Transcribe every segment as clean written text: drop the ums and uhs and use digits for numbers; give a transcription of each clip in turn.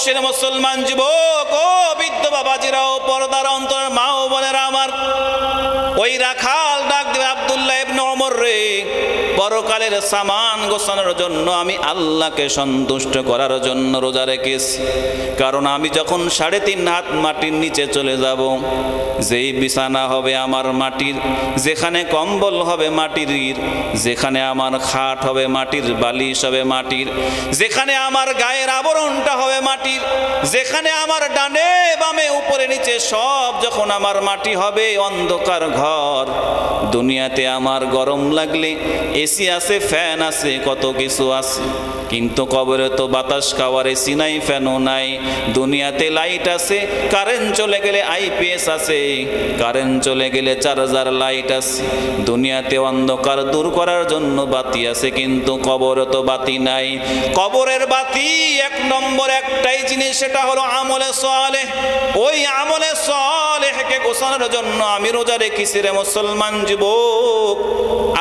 বয়সের মুসলমান যুবক ও বৃদ্ধ বাবাজিরাও, পর্দার অন্তর মা ও বোনেরা আমার, ওই রাখাল ডাক দেবে, আব্দুল্লাহ ইবনে ওমর রে, পরকালের সামান গোছানোর জন্য আমি আল্লাহকে সন্তুষ্ট করার জন্য রোজা রেখেছি। কারণ আমি যখন 3.5 হাত মাটির নিচে চলে যাব, যেই বিছানা হবে আমার মাটির, যেখানে কম্বল হবে মাটির, যেখানে আমার খাট হবে মাটির, বালিশ হবে মাটির, যেখানে আমার গায়ের আবরণটা হবে মাটির, যেখানে আমার ডানে বামে উপরে নিচে সব যখন আমার মাটি হবে, অন্ধকার ঘর। দুনিয়াতে আমার গরম লাগলে এসি আছে, ফ্যান আছে, কত কিছু আছে, কিন্তু কবরে তো বাতাস খাওয়ার এসি নাই, ফ্যানও নাই। দুনিয়াতে লাইট আছে, কারেন্ট চলে গেলে আইপিএস আছে, কারেন্ট চলে গেলে চার্জার লাইট আছে। দুনিয়াতে অন্ধকার দূর করার জন্য বাতি আছে, কিন্তু কবরে তো বাতি নাই। কবরের বাতি 1 নম্বর একটাই জিনিস, সেটা হলো আমলে সালেহ। ওই আমলে সালেহকে গোছানোর জন্য আমি রোজা রেখেছি রে মুসলমান যুবক।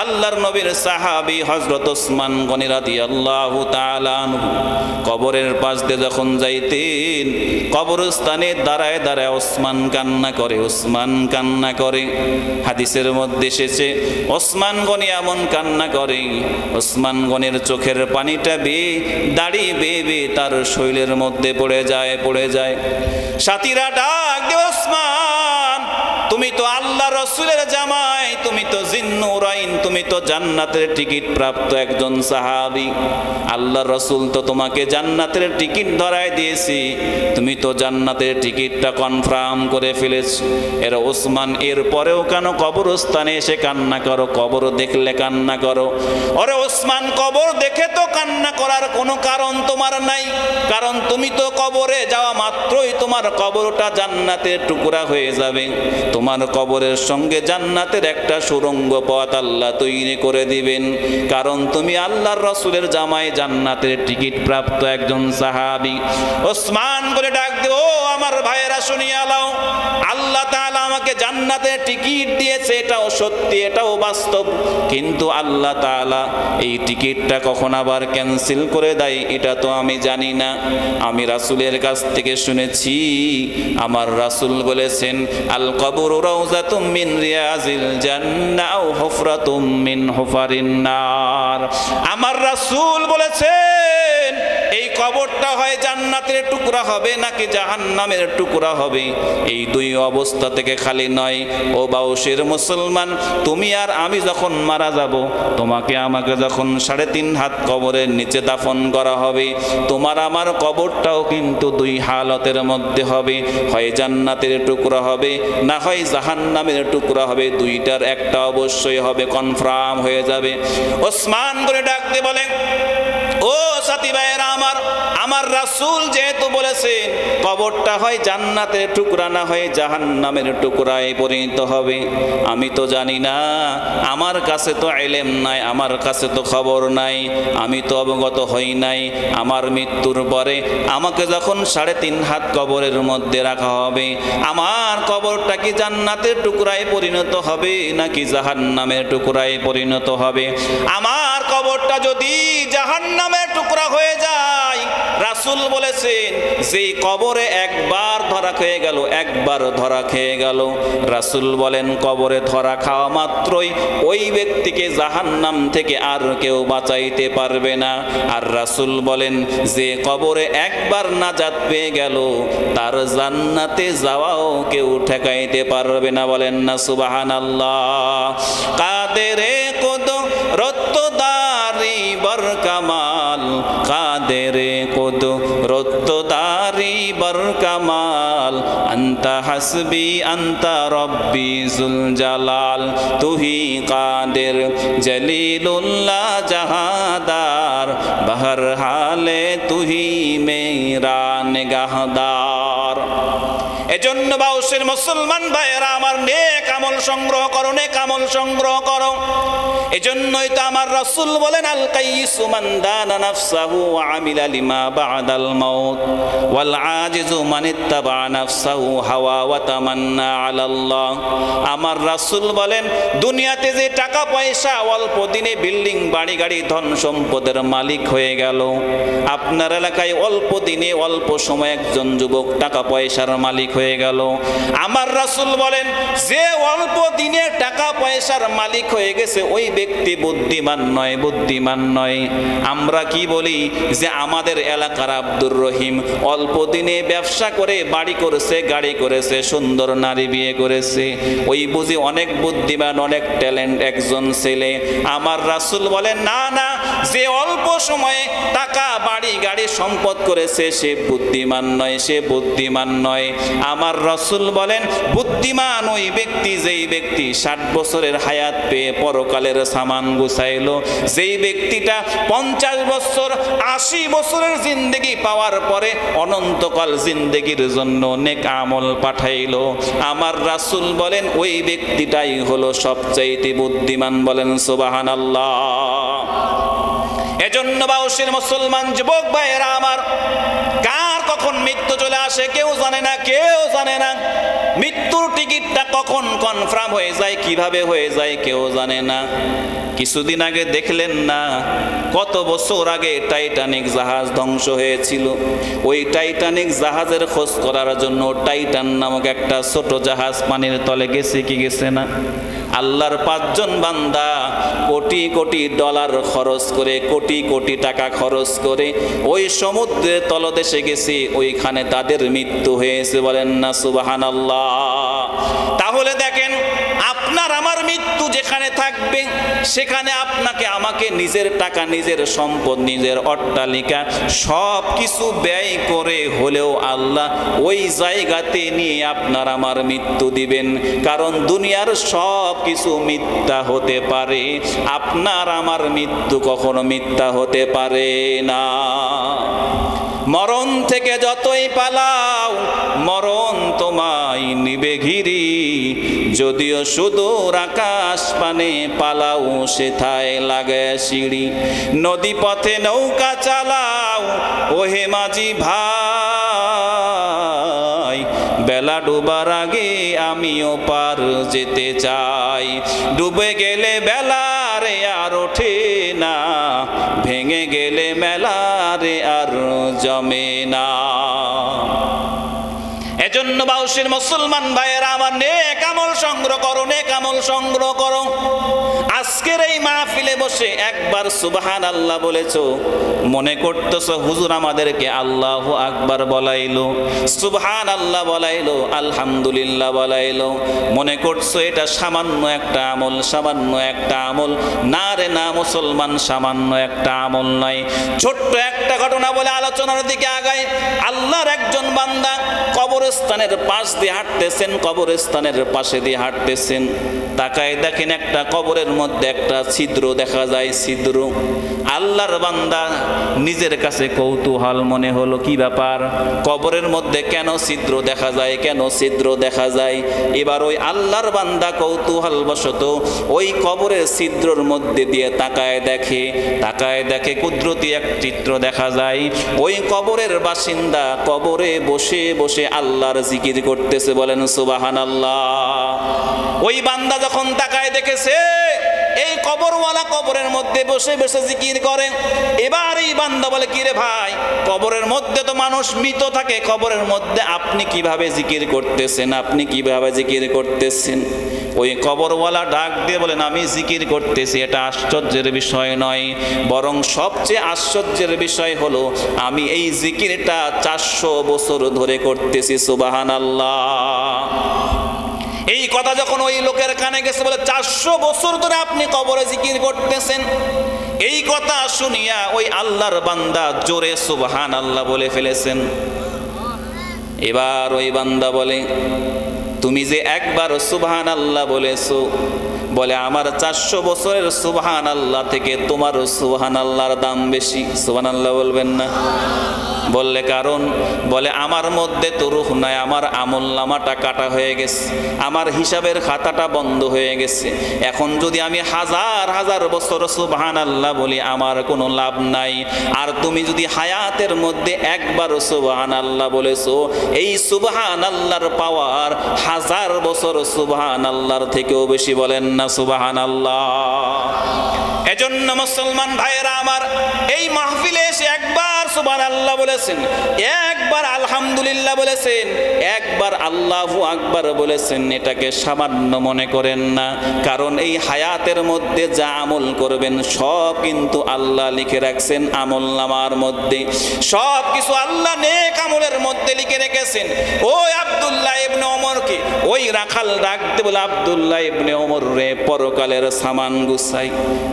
আল্লাহর নবীর সাহাবী হযরত ওসমান গনি রাদিয়াল্লাহু তাআলা আনহু কবরের পাশ দিয়ে যখন যাইতেন, কবরস্থানে দাঁড়ায় দাঁড়ায় ওসমান কান্না করে, ওসমান কান্না করে। হাদিসের মধ্যে এসেছে ওসমান গনি এমন কান্না করে, ওসমান গনির চোখের পানিটা বেয়ে দাড়ি বেয়ে বেয়ে তার শরীরের মধ্যে পড়ে যায়, পড়ে যায়। সাথীরা ডাক দে, ওসমান তুমি তো আল্লাহ রাসূলের জামাই, তুমি তো জিন্নুরাইন, তুমি তো জান্নাতের টিকিট প্রাপ্ত একজন সাহাবী। আল্লাহ রাসূল তো তোমাকে জান্নাতের টিকিট ধরায় দিয়েছি, তুমি তো জান্নাতের টিকিটটা কনফার্ম করে ফেলেছো। এর ওসমান এর পরেও কেন কবরস্থানে এসে কান্না করো, কবর দেখলে কান্না করো? ওরে ওসমান, কবর দেখে তো কান্না করার কোনো কারণ তোমার নাই, কারণ তুমি তো কবরে যাওয়া মাত্রই তোমার কবরটা জান্নাতের টুকরা হয়ে যাবে। তোমার কবরের সঙ্গে জান্নাতের একটা সুড়ঙ্গ পথ আল্লাহ তৈরি করে দিবেন, কারণ তুমি আল্লাহর রাসূলের জামাই, জান্নাতের টিকিট প্রাপ্ত একজন সাহাবী। ওসমান বলে ডাক দে, ও আমার ভাইয়েরা শুনিয়া লাও, আল্লাহ তাআলা আমাকে জান্নাতের টিকিট দিয়েছে, এটাও সত্যি, এটাও বাস্তব, কিন্তু আল্লাহ তাআলা এই টিকিটটা কখন আবার ক্যান্সেল করে দেয় এটা তো আমি জানি না। আমি রাসূলের কাছ থেকে শুনেছি, আমার রাসূল বলেছেন, আল কবরু রাউযাতুম মিন রিয়াজিল জান্নাহ আও হুফরাতুম মিন হুফারিন নার। আমার রাসূল বলেছেন, এই কবরটা হয় জান্নাতের টুকরা হবে নাকি জাহান্নামের টুকরা হবে, এই দুই অবস্থা থেকে খালি নয়। ও বাউশের মুসলমান, তুমি আর আমি যখন মারা যাব, তোমাকে আমাকে যখন 3.5 হাত কবরের নিচে দাফন করা হবে, তোমার আমার কবরটাও কিন্তু 2 হালতের মধ্যে হবে, হয় জান্নাতের টুকরা হবে না হয় জাহান্নামের টুকরা হবে, দুইটার একটা অবশ্যই হবে, কনফার্ম হয়ে যাবে। ওসমান করে ডাকতে বলেন, ও সাথী ভাইয়েরা আমার, আমার রাসূল যেহেতু বলেছেন কবরটা হয় জান্নাতের টুকরা না হয় জাহান্নামের টুকরায় পরিণত হবে, আমি তো জানি না, আমার কাছে তো ইলম নাই, আমার কাছে তো খবর নাই, আমি তো অবগত হই নাই। আমার মৃত্যুর পরে আমাকে যখন 3.5 হাত কবরের মধ্যে রাখা হবে, আমার কবরটা কি জান্নাতের টুকরায় পরিণত হবে নাকি জাহান্নামের টুকরায় পরিণত হবে? আমার কবরটা যদি জাহান্নামের টুকরা হয়ে যায়, রাসূল বলেছেন যে কবরে একবার ধরা খেয়ে গেল, একবার ধরা খেয়ে গেল, রাসূল বলেন কবরে ধরা খাওয়া মাত্রই ওই ব্যক্তিকে জাহান্নাম থেকে আর কেউ বাঁচাইতে পারবে না। আর রাসূল বলেন যে কবরে একবার নাজাত পেয়ে গেল, তার জান্নাতে যাওয়াও কেউ ঠেকাইতে পারবে না। বলেন না সুবহানাল্লাহ। কাদেরে কুদরত দারি বর কামাল, কাদেরে কুদরত দারি বর কামাল, আনতা হাসবি আনতা রব্বি জুল জালাল, তুহি কাদের জলিলুল্লাহ জাহাদার, বহর হালে তুহি মেরা নিগাহদার। এজন্য বাউসের মুসলমান ভাইয়েরা আমার, নেক আমল সংগ্রহ করো, নেক আমল সংগ্রহ করো। এজন্যই তো আমার রাসূল বলেন, আল কাইয়িসু মান দানা নাফসাহু ওয়া আমিলা লিমা বা'দাল মাউত ওয়াল আজিজু মান ইত্তাবা নাফসাহু হাওয়া ওয়া তামান্না আলাল্লাহ। আমার রাসূল বলেন, দুনিয়াতে যে টাকা পয়সা অল্প দিনে বিল্ডিং বাড়ি গাড়ি ধন সম্পদের মালিক হয়ে গেল, আপনার এলাকায় অল্প দিনে অল্প সময় একজন যুবক টাকা পয়সার মালিক হয়ে গেল। আমার রাসূল বলেন, যে অল্প দিনে টাকা পয়সার মালিক হয়ে গেছে ওই ব্যক্তি বুদ্ধিমান নয়, বুদ্ধিমান নয়। আমরা কি বলি যে আমাদের এলাকার আব্দুর রহিম অল্প দিনে ব্যবসা করে বাড়ি করেছে, গাড়ি করেছে, সুন্দর নারী বিয়ে করেছে, ওই বুঝি অনেক বুদ্ধিমান, অনেক ট্যালেন্ট একজন ছেলে। আমার রাসূল বলেন, না না, যে অল্প সময়ে টাকা বাড়ি গাড়ি সম্পদ করেছে সে বুদ্ধিমান নয়, সে বুদ্ধিমান নয়। আমার রাসূল বলেন, বুদ্ধিমান ওই ব্যক্তি যেই ব্যক্তি 60 বছরের হায়াত পেয়ে পরকালের সামান গুছাইলো, যেই ব্যক্তিটা 50 বছর 80 বছরের জিন্দেগি পাওয়ার পরে অনন্তকাল জিন্দেগির জন্য নেক আমল পাঠাইলো। আমার রাসূল বলেন, ওই ব্যক্তিটাই হলো সবচাইতে বুদ্ধিমান। বলেন সুবহানাল্লাহ। এজন্য বাউসের মুসলমান যুবক ভাইয়েরা আমার, কার কখন মৃত্যু চলে আসে কেউ জানে না, কেউ জানে না। মৃত্যুর টিকিটটা কখন কনফার্ম হয়ে যায়, কিভাবে হয়ে যায় কেউ জানে না। কিছুদিন আগে দেখলেন না, কত বছর আগে টাইটানিক জাহাজ ধ্বংস হয়েছিল। ওই টাইটানিক জাহাজের খোঁজ করার জন্য টাইটান নামক একটা ছোট জাহাজ পানির তলে গেছে কি গেছে না? আল্লাহর 5 জন বান্দা কোটি কোটি ডলার খরচ করে, কোটি কোটি টাকা খরচ করে ওই সমুদ্রের তলদেশে গেছে, ওইখানে তাদের মৃত্যু হয়েছে। বলেন না সুবহানাল্লাহ। তাহলে দেখেন, আপনার আমার মৃত্যু যেখানে থাকবে সেখানে আপনাকে আমাকে নিজের টাকা, নিজের সম্পদ, নিজের অট্টালিকা সব কিছু ব্যয় করে হলেও আল্লাহ ওই জায়গাতে নিয়ে আপনার আমার মৃত্যু দিবেন। কারণ দুনিয়ার সব কিছু মিথ্যা হতে পারে, আপনার আমার মৃত্যু কখনো মিথ্যা হতে পারে না। মরণ থেকে যতই পালাও মরণ তোমায় নিবে ঘিরি, যদিও সুদূর আকাশ পানে পালাও সেথায় লাগে সিঁড়ি। নদী পথে নৌকা চালাও ওহে মাঝি ভাই, বেলা ডুবার আগে আমিও পার যেতে চাই। ডুবে গেলে বেলা রে আর ওঠে না, ভেঙে গেলে মেলা রে আর জমে না। এজন্য বাউসের মুসলমান ভাইয়েরা আমার, নেক আমল সংগ্রহ করো, নেক আমল সংগ্রহ করো। আজকের এই মাহফিলে বসে একবার সুবহানাল্লাহ বলেছো, মনে করতেছো হুজুর আমাদেরকে আল্লাহু আকবার বলাইলো, সুবহানাল্লাহ বলাইলো, আলহামদুলিল্লাহ বলাইলো, মনে করছো এটা সামান্য একটা আমল, সামান্য একটা আমল। না রে না মুসলমান, সামান্য একটা আমল নয়। ছোট্ট একটা ঘটনা বলে আলোচনার দিকে আগাই। আল্লাহর একজন বান্দা কবরস্থানের পাশ দিয়ে হাঁটতেছেন, কবরস্থানের পাশে দিয়ে হাঁটতেছেন, তাকায় দেখেন একটা কবরের মধ্যে একটা ছিদ্র দেখা যায়, ছিদ্র। আল্লাহর বান্দা নিজের কাছে কৌতূহল মনে হলো, কি ব্যাপার, কবরের মধ্যে কেন ছিদ্র দেখা যায়, কেন ছিদ্র দেখা যায়? এবার ওই আল্লাহর বান্দা কৌতূহল বশত ওই কবরের ছিদ্রর মধ্যে দিয়ে তাকায় দেখে, তাকায় দেখে কুদরতি এক চিত্র দেখা যায়। ওই কবরের বাসিন্দা কবরে বসে বসে আল্লাহর জিকির করতেছে। বলেন সুবহানাল্লাহ। ওই বান্দা যখন তাকায় দেখেছে এই কবরওয়ালা কবরের মধ্যে বসে বসে জিকির করে, এবার এই বান্দা বলে, কি রে ভাই, কবরের মধ্যে তো মানুষ মৃত থাকে, কবরের মধ্যে আপনি কিভাবে জিকির করতেছেন, আপনি কিভাবে জিকির করতেছেন? ওই কবরওয়ালা ডাক দিয়ে বলেন, আমি জিকির করতেছি, এটা আশ্চর্যের বিষয় নয়, বরং সবচেয়ে আশ্চর্যের বিষয় হলো আমি এই জিকিরটা 400 বছর ধরে করতেছি। সুবহানাল্লাহ। এই কথা যখন ওই লোকের কানে গেছে, বলে 400 বছর ধরে আপনি কবরে জিকির করতেছেন। এই কথা শুনিয়া ওই আল্লাহর বান্দা জোরে সুবহানাল্লাহ বলে ফেলেছেন। এবার ওই বান্দা বলে, তুমি যে একবার সুবহানাল্লাহ বলেছো, বলে আমার 400 বছরের সুবহানাল্লাহ থেকে তোমার সুবহানাল্লাহর দাম বেশি। সুবহানাল্লাহ বলবেন না? বললে কারণ, বলে আমার মধ্যে তো রূহ নাই, আমার আমলনামাটা কাটা হয়ে গেছে, আমার হিসাবের খাতাটা বন্ধ হয়ে গেছে। এখন যদি আমি হাজার হাজার বছর সুবহানাল্লাহ বলি আমার কোনো লাভ নাই। আর তুমি যদি হায়াতের মধ্যে একবার সুবহানাল্লাহ বলেছো, এই সুবহানাল্লাহর পাওয়ার হাজার বছর সুবহানাল্লাহর থেকেও বেশি। বলেন না সুবহানাল্লাহ? এজন্য মুসলমান ভাইয়েরা আমার, এই মাহফিলে এসে একবার সুবহানাল্লাহ বলেছেন, একবার আলহামদুলিল্লাহ বলেছেন, একবার আল্লাহু আকবার বলেছেন, এটাকে সামান্য মনে করেন না। কারণ এই হায়াতের মধ্যে যা আমল করবেন সব কিন্তু আল্লাহ লিখে রাখছেন আমলনামার মধ্যে। সব কিছু আল্লাহ নেক আমলের মধ্যে লিখে রেখেছেন। ওই আব্দুল্লাহ ইবনে ওমরকে ওই রাখাল ডাকতে বলে, আব্দুল্লাহ ইবনে ওমর রে, পরকালের সামান গুছাই।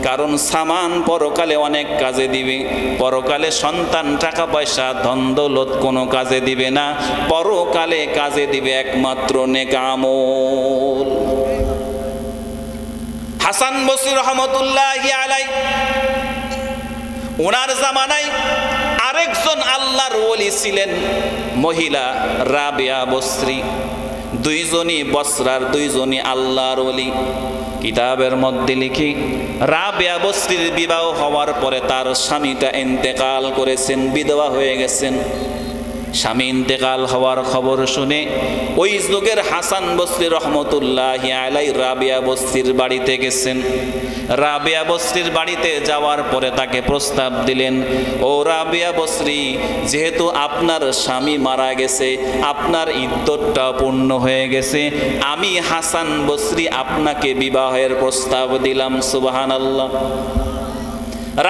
কারণ সামান পরকালে অনেক কাজে দিবে। পরকালে সন্তান, টাকা পয়সা, ধন দৌলত কোনো কাজে দিবে না। পরকালে কাজে দিবে একমাত্র নেক আমল। হাসান বসরি রহমতুল্লাহি আলাইহি, ওনার জামানায় আরেকজন আল্লাহর ওলি ছিলেন, মহিলা রাবিয়া বসরি। দুইজনই বসরার, দুইজনই আল্লাহর ওলি। কিতাবের মধ্যে লিখি, রাবিয়া বসরির বিবাহ হওয়ার পরে তার স্বামীটা ইন্তেকাল করেছেন, বিধবা হয়ে গেছেন। স্বামী ইন্তেকাল হওয়ার খবর শুনে ওই যুগের হাসান বসরি রহমতুল্লাহি আলাইহি রাবিয়া বসরির বাড়িতে গেছেন। রাবিয়া বসরির বাড়িতে যাওয়ার পরে তাকে প্রস্তাব দিলেন, ও রাবিয়া বসরি, যেহেতু আপনার স্বামী মারা গেছে, আপনার ইদ্দতটা পূর্ণ হয়ে গেছে, আমি হাসান বসরি আপনাকে বিবাহের প্রস্তাব দিলাম। সুবহানাল্লাহ।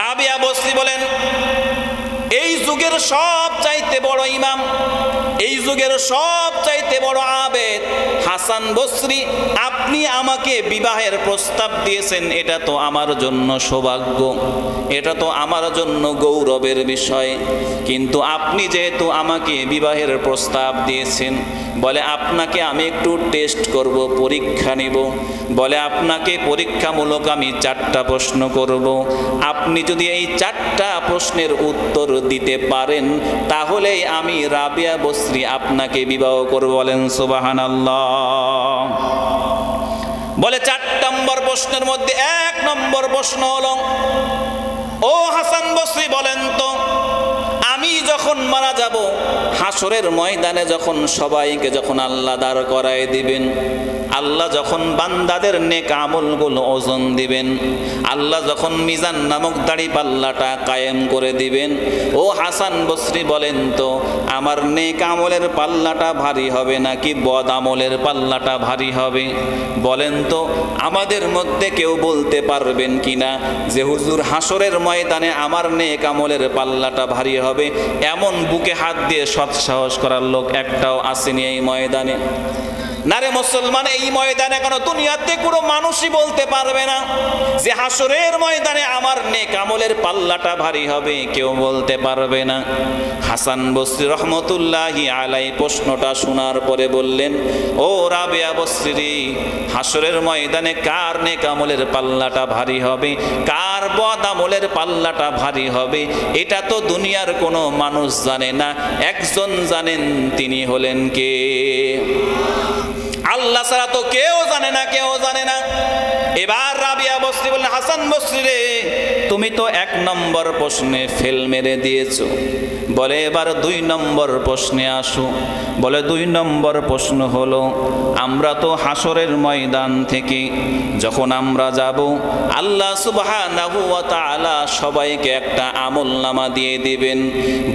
রাবিয়া বসরি বলেন, এই যুগের সব চাইতে বড় ইমাম, এই যুগের সব চাইতে বড় আবেদ হাসান বসরি, আপনি আমাকে বিবাহের প্রস্তাব দিয়েছেন, এটা তো আমার জন্য সৌভাগ্য, এটা তো আমার জন্য গৌরবের বিষয়। কিন্তু আপনি যেহেতু আমাকে বিবাহের প্রস্তাব দিয়েছেন, বলে আপনাকে আমি একটু টেস্ট করব, পরীক্ষা নিব। বলে আপনাকে পরীক্ষামূলক আমি 4টা প্রশ্ন করব। আপনি যদি এই 4টা প্রশ্নের উত্তর দিতে পারেন, তাহলে আমি রাবিয়া বসরি আপনাকে বিবাহ করব। বলেন সুবহানাল্লাহ। বলে 4 নম্বর প্রশ্নের মধ্যে 1 নম্বর প্রশ্ন হলো, ও হাসান বসরি বলেন তো, আমি যখন মারা যাব, হাসরের ময়দানে যখন সবাইকে যখন আল্লাহ দাঁড় করায় দিবেন, আল্লাহ যখন বান্দাদের নেক আমলগুলো ওজন দিবেন, আল্লাহ যখন মিজান নামক দাড়ি পাল্লাটা কায়েম করে দিবেন, ও হাসান বসরি বলেন তো, আমার নেক আমলের পাল্লাটা ভারী হবে নাকি বদ আমলের পাল্লাটা ভারী হবে? বলেন তো, আমাদের মধ্যে কেউ বলতে পারবেন কিনা যে হুজুর হাসরের ময়দানে আমার নেক আমলের পাল্লাটা ভারী হবে? এমন বুকে হাত দিয়ে সৎ সাহস করার লোক একটাও আসেনি এই ময়দানে। না রে মুসলমান, এই ময়দানে কোনো দুনিয়াতে কোনো মানুষই বলতে পারবে না যে হাসরের ময়দানে আমার নেক আমলের পাল্লাটা ভারী হবে, কেউ বলতে পারবে না। হাসান বসরি রহমতুল্লাহি আলাইহি প্রশ্নটা শোনার পরে বললেন, ও রাবিয়া বসরি, হাসরের ময়দানে কার নেক আমলের পাল্লাটা ভারী হবে, কার বদ আমলের পাল্লাটা ভারী হবে, এটা তো দুনিয়ার কোনো মানুষ জানে না। একজন জানেন, তিনি হলেন কে? আল্লাহ ছাড়া তো কেউ জানে না, কেউ জানে না। এবার রাবিয়া বসরি বললেন, হাসান বসরি রে, তুমি তো 1 নম্বর প্রশ্নে ফেল মেরে দিয়েছো। বলে এবার 2 নম্বর প্রশ্নে আসো। বলে 2 নম্বর প্রশ্ন হলো, আমরা তো হাসরের ময়দান থেকে যখন আমরা যাব, আল্লাহ সুবহানাহু ওয়া তাআলা সবাইকে একটা আমলনামা দিয়ে দিবেন।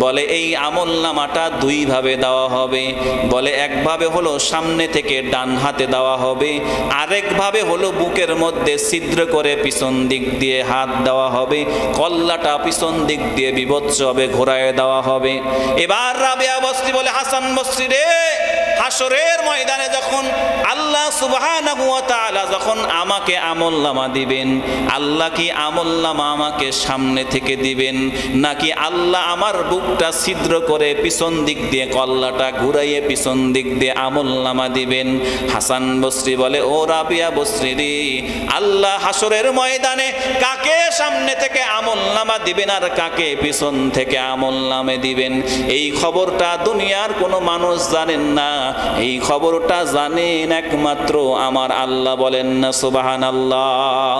বলে এই আমলনামাটা 2 ভাবে দেওয়া হবে। বলে একভাবে হলো সামনে থেকে ডান হাতে দেওয়া হবে, আরেক ভাবে হলো বুকের মধ্যে ছিদ্র করে পিছন দিক দিয়ে হাত দেওয়া হবে, কল্লাটা পিছন দিক দিয়ে বিভৎস হবে ঘোরায় দেওয়া হবে। এবার রাবিয়া বসরি বলে, হাসান বসরি রে, হাসরের ময়দানে যখন আল্লাহ সুবহানাহু ওয়া তাআলা যখন আমাকে আমলনামা দিবেন, আল্লাহ কি আমলনামা আমাকে সামনে থেকে দিবেন, নাকি আল্লাহ আমার বুকটা ছিদ্র করে পিছন দিক দিয়ে কল্লাটা ঘুরাইয়ে পিছন দিক দিয়ে আমলনামা দিবেন? হাসান বসরি বলে, ও রাবিয়া বসরি রে, আল্লাহ হাসরের ময়দানে কাকে সামনে থেকে আমলনামা দিবেন আর কাকে পিছন থেকে আমলনামা দিবেন, এই খবরটা দুনিয়ার কোনো মানুষ জানেন না। এই খবরটা জানেন একমাত্র আমার আল্লাহ। বলেন না সুবহানাল্লাহ।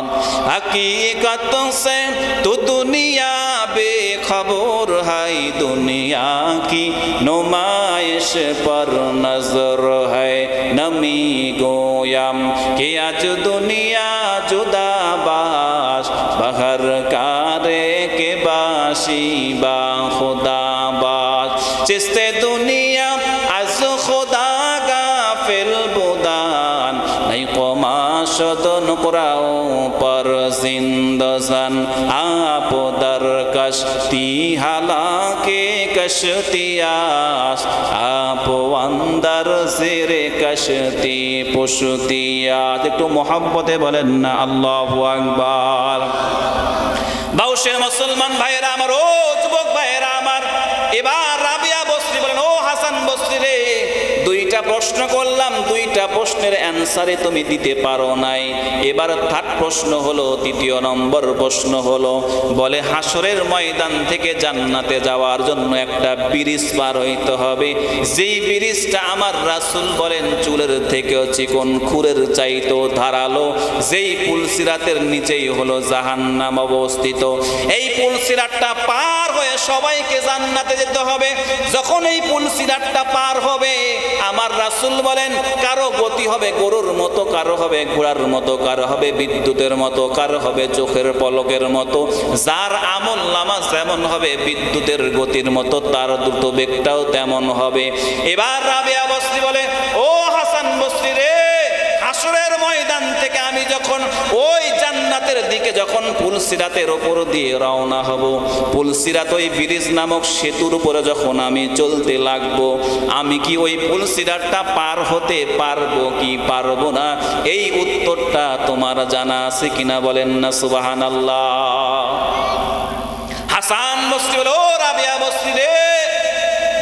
হकीकत से तो दुनिया बेखबर है, दुनिया की नुमाइश पर नजर है, नमी गोयम कि आज दुनिया जुदाबाश बहर कारे के बाशी बा खुदा बाश, चिस्ते दुनिया आज खुदा गाफिल बुदान नहीं कोमा शदन कुराओ पर जिंदजान, आप दर कश्ती हालाके कश्तियास, आप अंदर जेरे कश्ती पुश्तियास। একটু মোহাব্বতে বলেন না আল্লাহু আকবার। বাউশের মুসলমান ভাইয়েরা আমার, ও যুবক ভাইয়েরা আমার, এবার রাবিয়া বসরি বলেন, ও হাসান বসরি রে, দুইটা প্রশ্ন করলাম, দুইটা প্রশ্নের অ্যানসারে তুমি দিতে পারো নাই। এবার থার্ড প্রশ্ন হলো, তৃতীয় নম্বর প্রশ্ন হলো, বলে হাসরের ময়দান থেকে জান্নাতে যাওয়ার জন্য একটা ব্রিজ পার হইতে হবে, যেই ব্রিজটা আমার রাসূল বলেন চুলের থেকেও চিকন, খুরের চাইতেও ধারালো, যেই পুলসিরাতের নিচেই হলো জাহান্নাম অবস্থিত। এই পুলসিরাতটা পার হয়ে সবাইকে জান্নাতে যেতে হবে। যখন এই পুলসিরাতটা পার হবে, আমার রাসূল বলেন কারো গতি হবে গরুর মতো, কারো হবে ঘোড়ার মতো, কারো হবে বিদ্যুতের মতো, কারো হবে চোখের পলকের মতো। যার আমলনামা যেমন হবে বিদ্যুতের গতির মতো, তার দ্রুত বেগটাও তেমন হবে। এবার রাবিয়া বসরি বলে, ও হাসান বসরি রে, হাসরের ময়দান থেকে আমি যখন ওই জান্নাতের দিকে যখন পুলসিরাতের উপর দিয়ে রওনা হব, পুলসিরাত ওই ব্রিজ নামক সেতুর উপরে যখন আমি চলতে লাগবো, আমি কি ওই পুলসিরাতটা পার হতে পারবো কি পারবো না? এই উত্তরটা তোমার জানা আছে কিনা? বলেন না সুবহানাল্লাহ। হাসান বসরি বলে, ও রাবিয়া বসরি রে,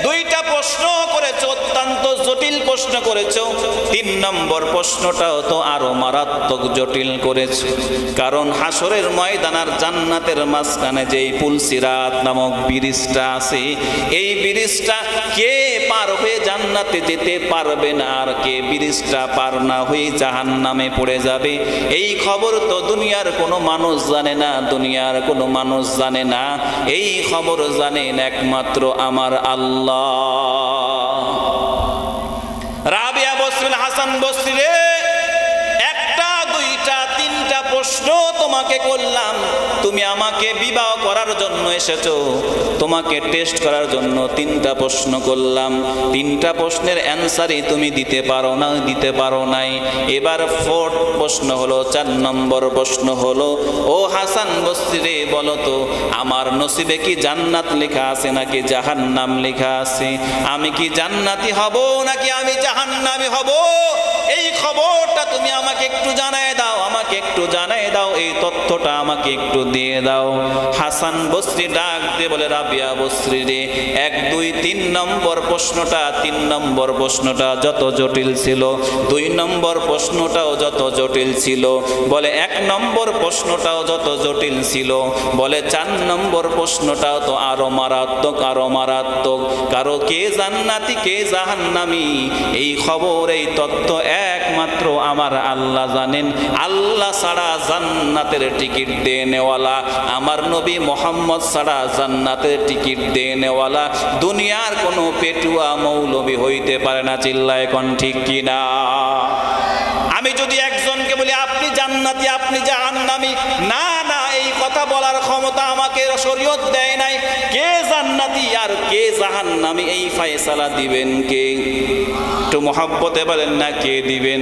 দুইটা প্রশ্ন করেছো, অত্যন্ত জটিল প্রশ্ন করেছো। 3 নম্বর প্রশ্নটাও তো আরো মারাত্মক জটিল করেছো, কারণ হাসরের ময়দান আর জান্নাতের মাঝখানে যেই পুলসিরাত নামক ব্রিজটা আছে, এই ব্রিজটা কে পার হয়ে জান্নাতে যেতে পারবে না, আর কে ব্রিজটা পার না হয়ে জাহান্নামে পড়ে যাবে, এই খবর তো দুনিয়ার কোনো মানুষ জানে না, দুনিয়ার কোনো মানুষ জানে না। এই খবর জানেন একমাত্র আমার আল্লাহ। রাবিয়া বসরি, হাসান বসরি রে, একটা দুইটা তিনটা প্রশ্ন তোমাকে করলাম, তুমি আমাকে বিবাহ করার জন্য এসেছো, তোমাকে টেস্ট করার জন্য 3টা প্রশ্ন করলাম, 3টা প্রশ্নের অ্যানসারই তুমি দিতে পারো না, দিতে পারো নাই। এবার 4th প্রশ্ন হলো, 4 নম্বর প্রশ্ন হলো, ও হাসান বসরি রে, বলো তো আমার নসিবে কি জান্নাত লেখা আছে নাকি জাহান্নাম লেখা আছে? আমি কি জান্নাতি হব নাকি আমি জাহান্নামী হব? এই খবরটা তুমি আমাকে একটু জানায় দাও, আমাকে একটু জানায় দাও, এই তথ্যটা আমাকে একটু দিয়ে দাও। হাসান বসরি ডাক দিয়ে বলে, রাবিয়া বসরি রে, 1 2 3 নম্বর প্রশ্নটা, 3 নম্বর প্রশ্নটা যত জটিল ছিল, 2 নম্বর প্রশ্নটাও যত জটিল ছিল, বলে 1 নম্বর প্রশ্নটাও যত জটিল ছিল, বলে 4 নম্বর প্রশ্নটাও তো আরো মারাত্মক, আরো মারাত্মক। কারো কে জান্নাতি কে জাহান্নামী, এই খবর এই তথ্য একমাত্র আমার আল্লাহ জানেন। আল্লাহ ছাড়া জান্নাতের টিকিট দেনেওয়ালা, আমার নবী মুহাম্মদ ছাড়া জান্নাতের টিকিট দেনেওয়ালা দুনিয়ার কোনো পেটুয়া মৌলবী হইতে পারে না। চিল্লায় কোন ঠিক কিনা? আমি যদি একজনকে বলি আপনি জান্নাতি আপনি জাহান্নামী, না না, এই কথা বলার ক্ষমতা আমাকে শরীয়ত দেয় নাই। কে জান্নাতি জান্নাতি আর কে জাহান্নামী, এই ফয়সালা দিবেন কে? একটু মহব্বতে বলেন না কে দিবেন?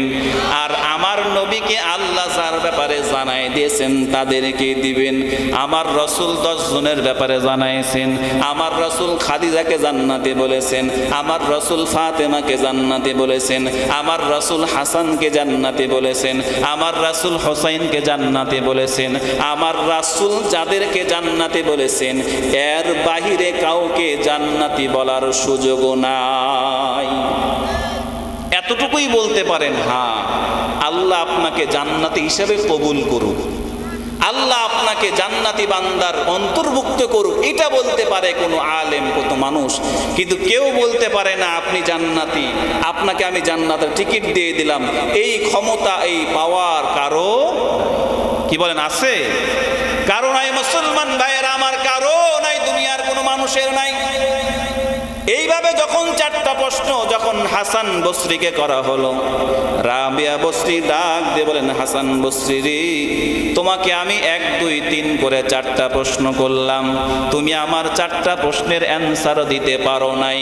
আর আমার নবীকে আল্লাহ যার ব্যাপারে জানাই দিয়েছেন তাদেরকে দিবেন। আমার রাসূল 10 জনের ব্যাপারে জানাইছেন। আমার রাসূল খাদিজাকে জান্নাতে বলেছেন, আমার রাসূল ফাতেমাকে জান্নাতে বলেছেন, আমার রাসূল হাসানকে জান্নাতে বলেছেন, আমার রাসূল হোসাইনকে জান্নাতে বলেছেন। আমার রাসূল যাদেরকে জান্নাতে বলেছেন এর বাহিরে কাউকে জান্নাতি বলার সুযোগও নাই। এতটুকুই বলতে পারেন, হ্যাঁ আল্লাহ আপনাকে জান্নাতি হিসেবে কবুল করুক, আল্লাহ আপনাকে জান্নাতি বান্দার অন্তর্ভুক্ত করুক, এটা বলতে পারে কোনো আলেম, কত মানুষ। কিন্তু কেউ বলতে পারে না আপনি জান্নাতি, আপনাকে আমি জান্নাতের টিকিট দিয়ে দিলাম, এই ক্ষমতা এই পাওয়ার কারো কি বলেন আছে? কারো নাই মুসলমান ভাইয়েরা আমার, কারো নাই, দুনিয়ার কোনো মানুষের নাই। এইভাবে যখন 4টা প্রশ্ন যখন হাসান বসরিকে করা হলো, রাবিয়া বসরি ডাক দিয়ে বলেন, হাসান বসরি রে, তোমাকে আমি 1 2 3 করে 4টা প্রশ্ন করলাম, তুমি আমার 4টা প্রশ্নের অ্যান্সার দিতে পারো নাই।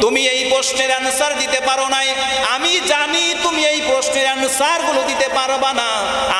তুমি এই প্রশ্নের অ্যান্সার দিতে পারো নাই, আমি জানি তুমি এই প্রশ্নের অ্যান্সারগুলো দিতে পারবা না।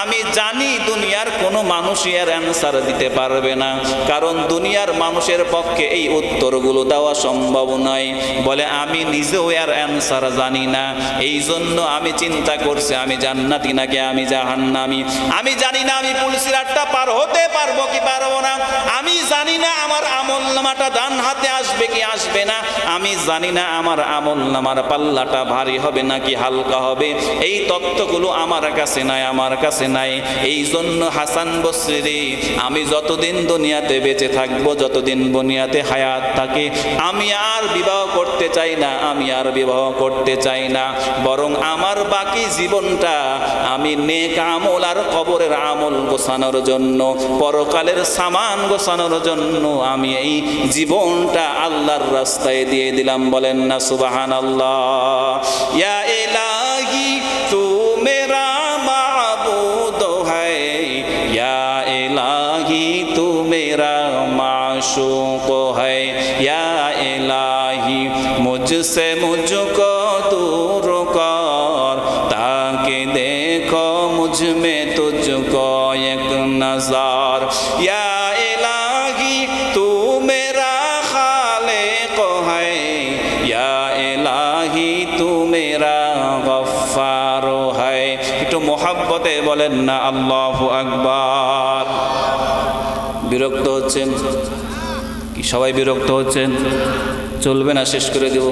আমি জানি দুনিয়ার কোনো মানুষই এর অ্যান্সার দিতে পারবে না, কারণ দুনিয়ার মানুষের পক্ষে এই উত্তরগুলো দেওয়া সম্ভব নয়। বলে আমি নিজেও এর অ্যান্সার জানি না, এই জন্য আমি চিন্তা করছি আমি জান্নাতি নাকি আমি জাহান্নামী। আমি জানি না আমি পুলসিরাতটা পার হতে পারবো কি পারবো না, আমি জানি না আমার আমলনামাটা ডান হাতে আসবে কি আসবে না, আমি জানি না আমার আমলনামার পাল্লাটা ভারী হবে নাকি হালকা হবে। এই তত্ত্বগুলো আমার কাছে নাই, আমার কাছে নাই। এই জন্য হাসান বসরি, আমি যতদিন দুনিয়াতে বেঁচে থাকবো, যতদিন দুনিয়াতে হায়াত থাকে, আমি আর বিবাহ করতে চাই না, আমি আর বিবাহ করতে চাই না, বরং আমার বাকি জীবনটা আমি নেক আমল আর কবরের আমল গোছানোর জন্য, পরকালের সামান গোছানোর জন্য আমি এই জীবনটা আল্লাহর রাস্তায় দিয়ে দিলাম। বলেন না সুবহানাল্লাহ। ইয়া ইলাহি তু মেরা মাবুদ হ্যায়, ইয়া ইলাহি তু মেরা মাশুক হ্যায়, ইয়া ইলাহি মুঝসে মুঝকো दूर कर, ताकि देखो मुझ में तुझको एक नज़र, या इलाही तू मेरा खालिक है, या इलाही तू मेरा गफ्फार है। একটু মোহাব্বতে বলেন না আল্লাহু আকবার। বিরক্ত হচ্ছেন কি? সবাই বিরক্ত হচ্ছেন? চলবে না, শেষ করে দেব।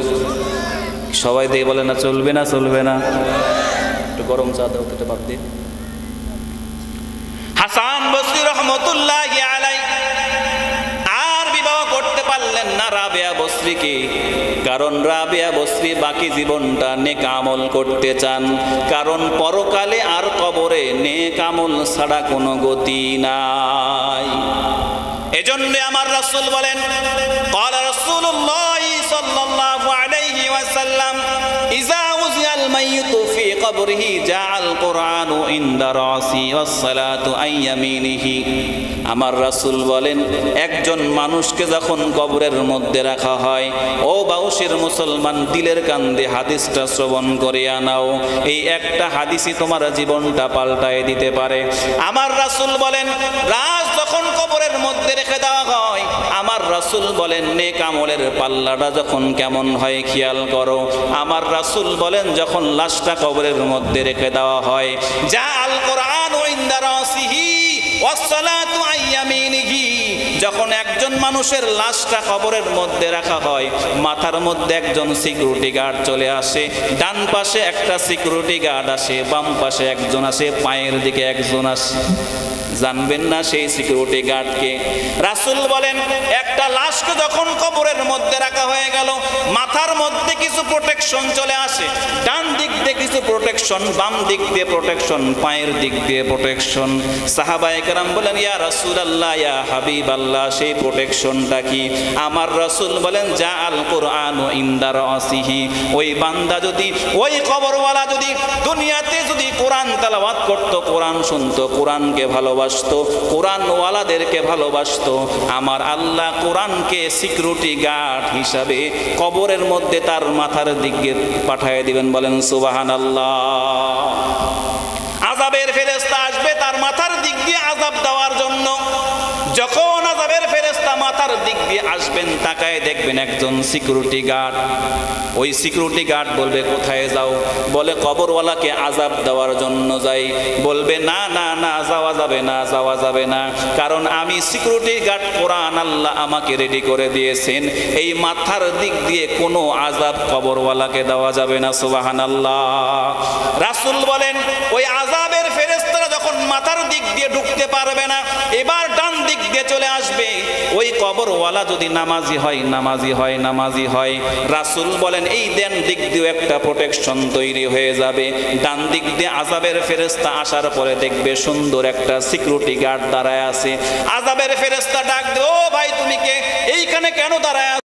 সবাই দিয়ে বলে না চলবে না, চলবে না। একটু গরম চা দাও, এটা বাদ দিয়ে। হাসান বসরি রহমতুল্লাহি আলাইহি আর বিবাহ করতে পারলেন না রাবিয়া বসরিকে, কারণ রাবিয়া বসরি বাকি জীবনটা নেক আমল করতে চান, কারণ পরকালে আর কবরে নেক আমল ছাড়া কোনো গতি নাই। এজন্য আমার রাসূল বলেন, ক্বালা রাসূলুল্লাহ সাল্লাল্লাহু আলাইহি ওয়াসাল্লাম, ইযা উযিয়াল মাইয়িতু ফি কবরিহি জাআল কুরআনু ইনদা রাসি ওয়াস সালাতু আন ইয়ামিনিহি। আমার রাসূল বলেন, একজন মানুষকে যখন কবরের মধ্যে রাখা হয়, ও বাউসের মুসলমান, দিলের কান্দে হাদিসটা শ্রবণ করে আনাও, এই একটা হাদিসই তোমার জীবনটা পাল্টায় দিতে পারে। আমার রাসূল বলেন, লাশ যখন কবরের মধ্যে রেখে দেওয়া হয়, আমার রাসূল বলেন নেক আমলের পাল্লাটা যখন কেমন হয় খেয়াল করো। আমার রাসূল বলেন, যখন লাশটা কবরের মধ্যে রেখে দেওয়া হয়, যা আল কোরআন ইনদা রাসিহি ওয়াস সালাতু আন ইয়ামিনিহি, যখন একজন মানুষের লাশটা কবরের মধ্যে রাখা হয়, মাথার মধ্যে একজন সিকিউরিটি গার্ড চলে আসে, ডান পাশে একটা সিকিউরিটি গার্ড আসে, বাম পাশে একজন আসে, পায়ের দিকে একজন আসে। জানবেন না সেই সিকিউরিটি গার্ডকে? রাসূল বলেন, একটা লাশকে যখন কবরের মধ্যে রাখা হয়ে গেল, মাথার মধ্যে কিছু প্রোটেকশন চলে আসে, ডান দিক দিয়ে কিছু প্রোটেকশন, বাম দিক দিয়ে প্রোটেকশন, পায়ের দিক দিয়ে প্রোটেকশন। সাহাবায়ে কেরাম বলেন, ইয়া রাসূলুল্লাহ, ইয়া হাবিবাল্লাহ, সেই প্রোটেকশনটা কি? আমার রাসূল বলেন যা আল কোরআন ইনদা রাসিহি, ওই বান্দা যদি, ওই কবরওয়ালা যদি দুনিয়াতে যদি কোরআন তেলাওয়াত করত, কোরআন শুনতো, কোরআনকে ভালোবাসতো, কোরআনওয়ালাদেরকে ভালোবাসতো, আমার আল্লাহ কোরআনকে সিকিউরিটি গার্ড হিসাবে কবরের মধ্যে তার মাথার দিকে পাঠিয়ে দিবেন। বলেন সুবহানাল্লাহ। আযাবের ফেরেশতা আসবে তার মাথার দিক দিয়ে আযাব দেওয়ার জন্য। যখন আযাবের ফেরেশতা মাথার দিক দিয়ে আসবেন, তাকায় দেখবেন একজন সিকিউরিটি গার্ড। ওই সিকিউরিটি গার্ড বলবে কোথায় যাও? বলে কবরওয়ালাকে আযাব দেওয়ার জন্য যাই। বলবে না না না, যাওয়া যাবে না, যাওয়া যাবে না, কারণ আমি সিকিউরিটি গার্ড, কোরআন আল্লাহ আমাকে রেডি করে দিয়েছেন, এই মাথার দিক দিয়ে কোনো আযাব কবরওয়ালাকে দেওয়া যাবে না। সুবহানাল্লাহ। রাসূল বলেন ওই আযাবের ফেরেশতারা যখন মাথার দিক দিয়ে ঢুকতে পারবে না, এবার ডান দিক দিয়ে চলে আসবে। ওই কবরওয়ালা যদি নামাজি হয়, নামাজি হয়, নামাজি হয়, রাসূল বলেন এই ডান দিক দিয়ে একটা প্রোটেকশন তৈরি হয়ে যাবে। ডান দিক দিয়ে আযাবের ফেরেশতা আসার পরে দেখবে সুন্দর একটা সিকিউরিটি গার্ড দাঁড়ায় আছে। আযাবের ফেরেশতা ডাক দেবে, ও ভাই তুমি কে, এইখানে কেন দাঁড়ায়?